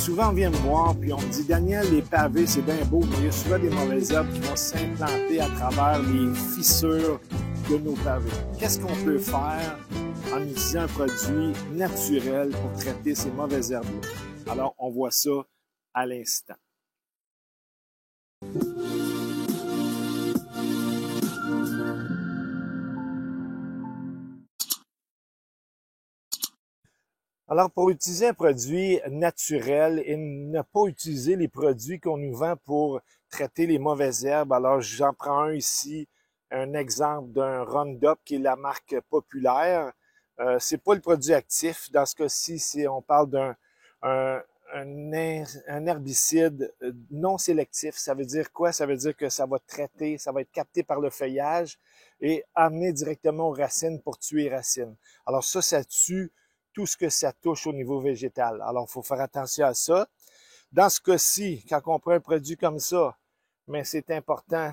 Souvent, on vient me voir puis on me dit « Daniel, les pavés, c'est bien beau, mais il y a souvent des mauvaises herbes qui vont s'implanter à travers les fissures de nos pavés. » Qu'est-ce qu'on peut faire en utilisant un produit naturel pour traiter ces mauvaises herbes-là? Alors, on voit ça à l'instant. Alors, pour utiliser un produit naturel et ne pas utiliser les produits qu'on nous vend pour traiter les mauvaises herbes, alors j'en prends un ici, un exemple d'un Roundup qui est la marque populaire. C'est pas le produit actif. Dans ce cas-ci, on parle d'un un herbicide non sélectif. Ça veut dire quoi? Ça veut dire que ça va traiter, ça va être capté par le feuillage et amené directement aux racines pour tuer les racines. Alors ça tue tout ce que ça touche au niveau végétal. Alors, il faut faire attention à ça. Dans ce cas-ci, quand on prend un produit comme ça, mais c'est important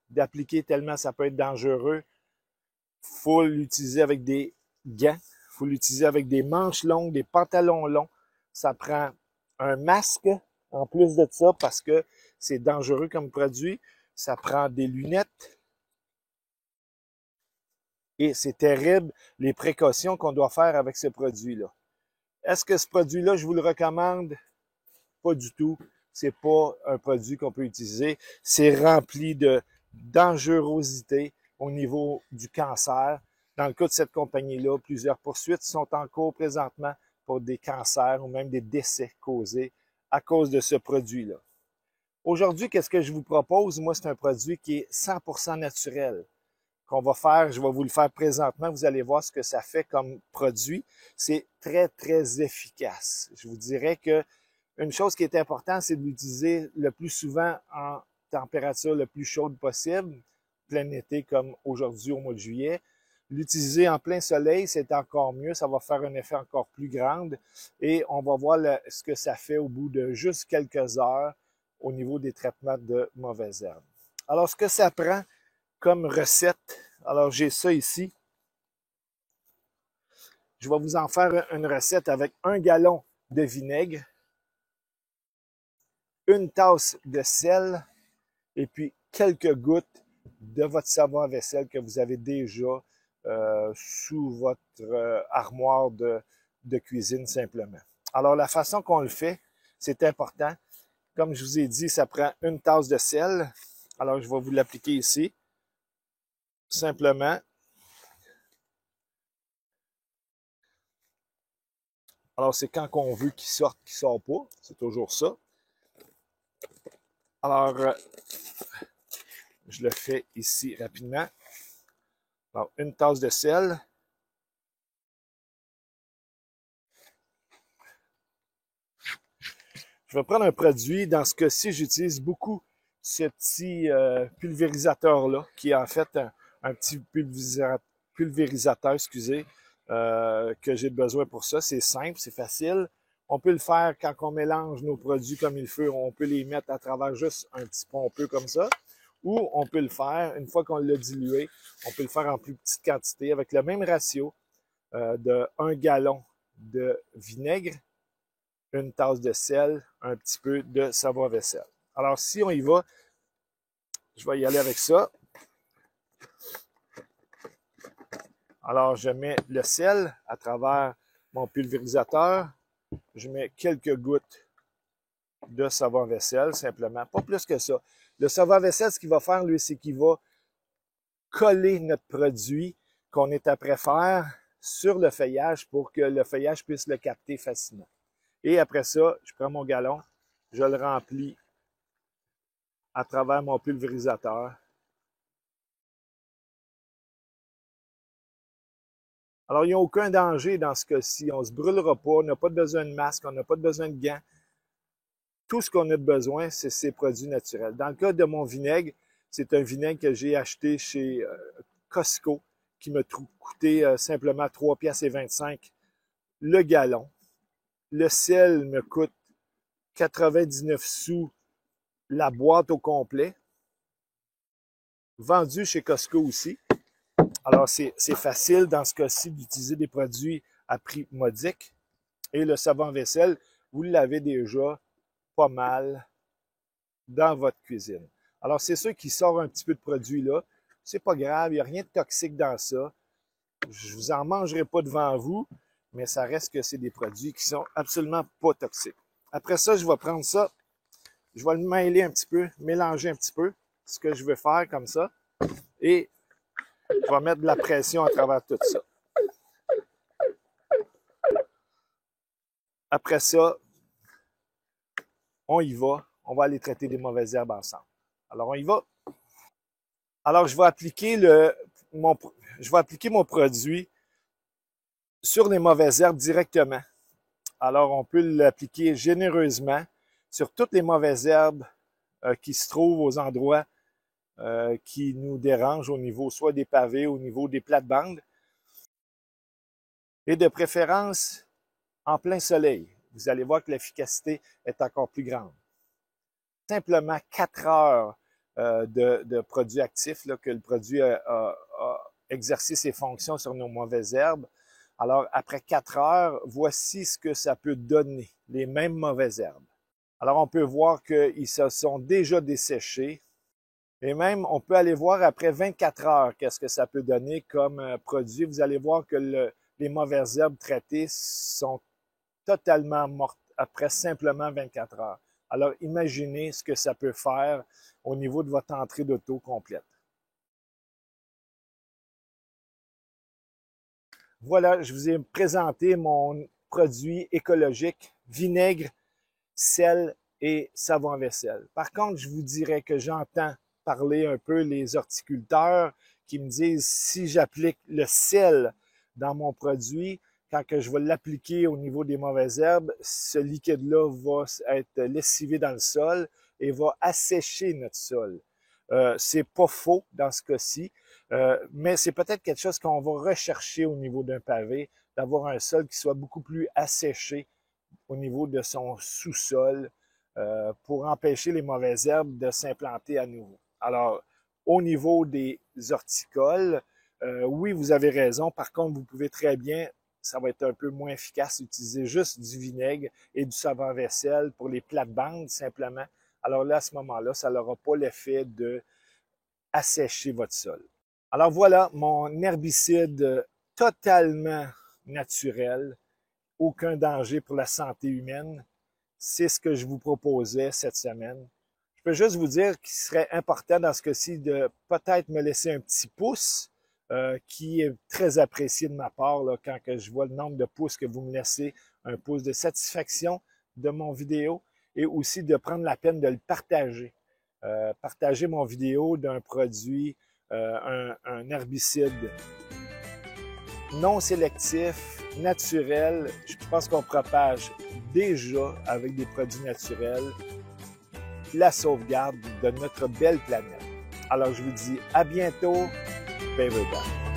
d'appliquer tellement ça peut être dangereux, il faut l'utiliser avec des gants, il faut l'utiliser avec des manches longues, des pantalons longs. Ça prend un masque en plus de ça parce que c'est dangereux comme produit. Ça prend des lunettes. Et c'est terrible les précautions qu'on doit faire avec ce produit-là. Est-ce que ce produit-là, je vous le recommande? Pas du tout. C'est pas un produit qu'on peut utiliser. C'est rempli de dangerosité au niveau du cancer. Dans le cas de cette compagnie-là, plusieurs poursuites sont en cours présentement pour des cancers ou même des décès causés à cause de ce produit-là. Aujourd'hui, qu'est-ce que je vous propose? Moi, c'est un produit qui est 100% naturel. Qu'on va faire, je vais vous le faire présentement, vous allez voir ce que ça fait comme produit. C'est très, très efficace. Je vous dirais que une chose qui est importante, c'est de l'utiliser le plus souvent en température le plus chaude possible, plein été comme aujourd'hui au mois de juillet. L'utiliser en plein soleil, c'est encore mieux, ça va faire un effet encore plus grand et on va voir ce que ça fait au bout de juste quelques heures au niveau des traitements de mauvaises herbes. Alors, ce que ça prend comme recette. Alors, j'ai ça ici. Je vais vous en faire une recette avec 1 gallon de vinaigre, 1 tasse de sel et puis quelques gouttes de votre savon à vaisselle que vous avez déjà sous votre armoire de cuisine simplement. Alors, la façon qu'on le fait, c'est important. Comme je vous ai dit, ça prend 1 tasse de sel. Alors, je vais vous l'appliquer ici. Simplement. Alors, c'est quand on veut qu'il sorte, qu'il ne sort pas. C'est toujours ça. Alors, je le fais ici rapidement. Alors, 1 tasse de sel. Je vais prendre un produit. Dans ce cas-ci, j'utilise beaucoup ce petit pulvérisateur-là, qui est en fait un petit pulvérisateur, excusez, que j'ai besoin pour ça. C'est simple, c'est facile. On peut le faire quand on mélange nos produits comme il faut. On peut les mettre à travers juste un petit pompeux comme ça. Ou on peut le faire, une fois qu'on l'a dilué, on peut le faire en plus petite quantité avec le même ratio de 1 gallon de vinaigre, 1 tasse de sel, un petit peu de savon à vaisselle. Alors, si on y va, je vais y aller avec ça. Alors, je mets le sel à travers mon pulvérisateur. Je mets quelques gouttes de savon à vaisselle, simplement. Pas plus que ça. Le savon à vaisselle, ce qu'il va faire, lui, c'est qu'il va coller notre produit qu'on est après faire sur le feuillage pour que le feuillage puisse le capter facilement. Et après ça, je prends mon gallon, je le remplis à travers mon pulvérisateur. Alors, il n'y a aucun danger dans ce cas-ci. On ne se brûlera pas, on n'a pas besoin de masque, on n'a pas besoin de gants. Tout ce qu'on a besoin, c'est ces produits naturels. Dans le cas de mon vinaigre, c'est un vinaigre que j'ai acheté chez Costco, qui m'a coûté simplement 3,25 $ le gallon. Le sel me coûte 99 sous la boîte au complet. Vendu chez Costco aussi. Alors, c'est facile dans ce cas-ci d'utiliser des produits à prix modique. Et le savon à vaisselle, vous l'avez déjà pas mal dans votre cuisine. Alors, c'est sûr qu'il sort un petit peu de produit là. C'est pas grave, il n'y a rien de toxique dans ça. Je vous en mangerai pas devant vous, mais ça reste que c'est des produits qui sont absolument pas toxiques. Après ça, je vais prendre ça, je vais le mêler un petit peu, mélanger un petit peu, ce que je veux faire comme ça, et je vais mettre de la pression à travers tout ça. Après ça, on y va, on va aller traiter des mauvaises herbes ensemble. Alors, on y va. Alors, je vais appliquer mon produit sur les mauvaises herbes directement. Alors, on peut l'appliquer généreusement sur toutes les mauvaises herbes qui se trouvent aux endroits qui nous dérangent au niveau soit des pavés, au niveau des plates-bandes. Et de préférence, en plein soleil. Vous allez voir que l'efficacité est encore plus grande. Simplement 4 heures de produit actif, là, que le produit a exercé ses fonctions sur nos mauvaises herbes. Alors, après 4 heures, voici ce que ça peut donner, les mêmes mauvaises herbes. Alors, on peut voir qu'ils se sont déjà desséchés. Et même, on peut aller voir après 24 heures qu'est-ce que ça peut donner comme produit. Vous allez voir que les mauvaises herbes traitées sont totalement mortes après simplement 24 heures. Alors, imaginez ce que ça peut faire au niveau de votre entrée d'auto complète. Voilà, je vous ai présenté mon produit écologique, vinaigre, sel et savon à vaisselle. Par contre, je vous dirais que j'entends parler un peu les horticulteurs qui me disent si j'applique le sel dans mon produit, quand que je vais l'appliquer au niveau des mauvaises herbes, ce liquide-là va être lessivé dans le sol et va assécher notre sol. C'est pas faux dans ce cas-ci, mais c'est peut-être quelque chose qu'on va rechercher au niveau d'un pavé, d'avoir un sol qui soit beaucoup plus asséché au niveau de son sous-sol pour empêcher les mauvaises herbes de s'implanter à nouveau. Alors, au niveau des horticoles, oui, vous avez raison. Par contre, vous pouvez très bien, ça va être un peu moins efficace, utiliser juste du vinaigre et du savon à vaisselle pour les plates-bandes, simplement. Alors là, à ce moment-là, ça n'aura pas l'effet de assécher votre sol. Alors voilà, mon herbicide totalement naturel, aucun danger pour la santé humaine. C'est ce que je vous proposais cette semaine. Je peux juste vous dire qu'il serait important dans ce cas-ci de peut-être me laisser un petit pouce qui est très apprécié de ma part là, quand que je vois le nombre de pouces que vous me laissez, un pouce de satisfaction de mon vidéo et aussi de prendre la peine de le partager. Partager mon vidéo d'un produit, un herbicide non sélectif, naturel. Je pense qu'on propage déjà avec des produits naturels la sauvegarde de notre belle planète. Alors je vous dis à bientôt, Beaver Dog.